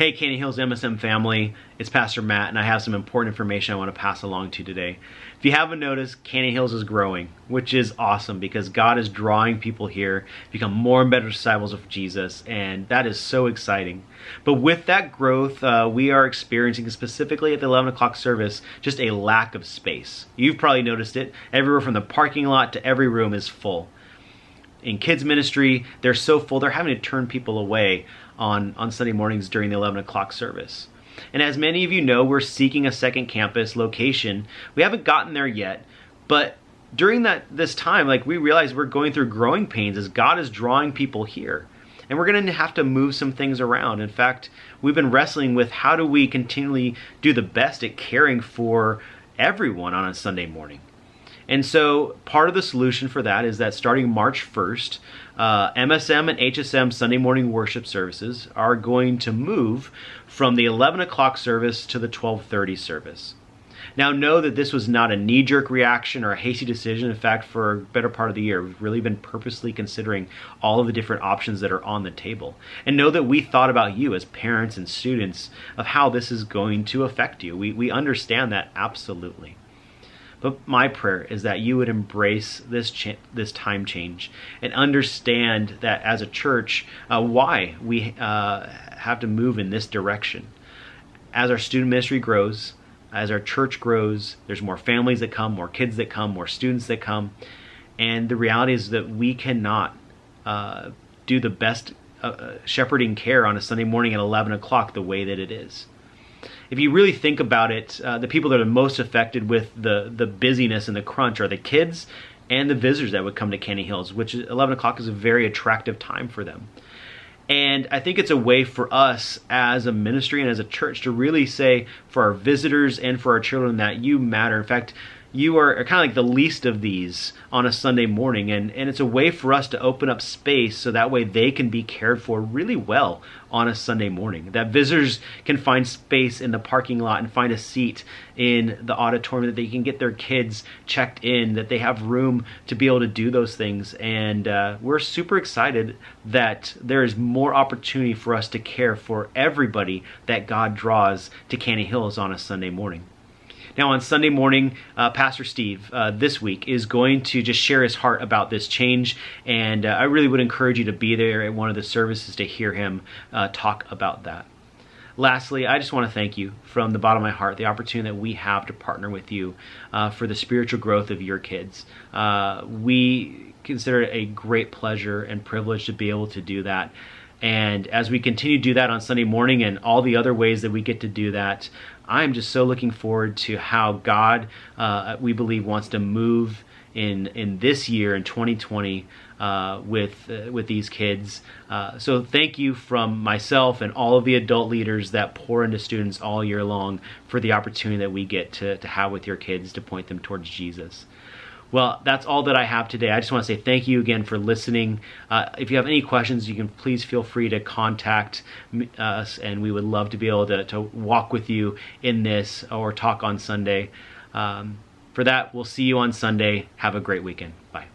Hey, Canyon Hills MSM family, it's Pastor Matt, and I have some important information I want to pass along to you today. If you haven't noticed, Canyon Hills is growing, which is awesome because God is drawing people here, become more and better disciples of Jesus, and that is so exciting. But with that growth, we are experiencing, specifically at the 11 o'clock service, just a lack of space. You've probably noticed it. Everywhere from the parking lot to every room is full. In kids ministry, they're so full, they're having to turn people away on Sunday mornings during the 11 o'clock service. And as many of you know, we're seeking a second campus location. We haven't gotten there yet, but during this time, we realize we're going through growing pains as God is drawing people here. And we're going to have to move some things around. In fact, we've been wrestling with how do we continually do the best at caring for everyone on a Sunday morning. And so part of the solution for that is that starting March 1st, MSM and HSM Sunday morning worship services are going to move from the 11 o'clock service to the 12:30 service. Now know that this was not a knee-jerk reaction or a hasty decision. In fact, for a better part of the year, we've really been purposely considering all of the different options that are on the table. And know that we thought about you as parents and students of how this is going to affect you. We understand that absolutely. But my prayer is that you would embrace this time change and understand that as a church, why we have to move in this direction. As our student ministry grows, as our church grows, there's more families that come, more kids that come, more students that come. And the reality is that we cannot do the best shepherding care on a Sunday morning at 11 o'clock the way that it is. If you really think about it, the people that are most affected with the busyness and the crunch are the kids and the visitors that would come to Canyon Hills, which 11 o'clock is a very attractive time for them. And I think it's a way for us as a ministry and as a church to really say for our visitors and for our children that you matter. In fact, you are kind of like the least of these on a Sunday morning. And it's a way for us to open up space so that way they can be cared for really well on a Sunday morning. That visitors can find space in the parking lot and find a seat in the auditorium, that they can get their kids checked in, that they have room to be able to do those things. And we're super excited that there is more opportunity for us to care for everybody that God draws to Canyon Hills on a Sunday morning. Now on Sunday morning, Pastor Steve this week is going to just share his heart about this change, and I really would encourage you to be there at one of the services to hear him talk about that. Lastly, I just want to thank you from the bottom of my heart, the opportunity that we have to partner with you for the spiritual growth of your kids. We consider it a great pleasure and privilege to be able to do that. And as we continue to do that on Sunday morning and all the other ways that we get to do that, I'm just so looking forward to how God, we believe, wants to move in this year, in 2020, with these kids. So thank you from myself and all of the adult leaders that pour into students all year long for the opportunity that we get to have with your kids to point them towards Jesus. Well, that's all that I have today. I just want to say thank you again for listening. If you have any questions, you can please feel free to contact us, and we would love to be able to walk with you in this or talk on Sunday. For that, we'll see you on Sunday. Have a great weekend. Bye.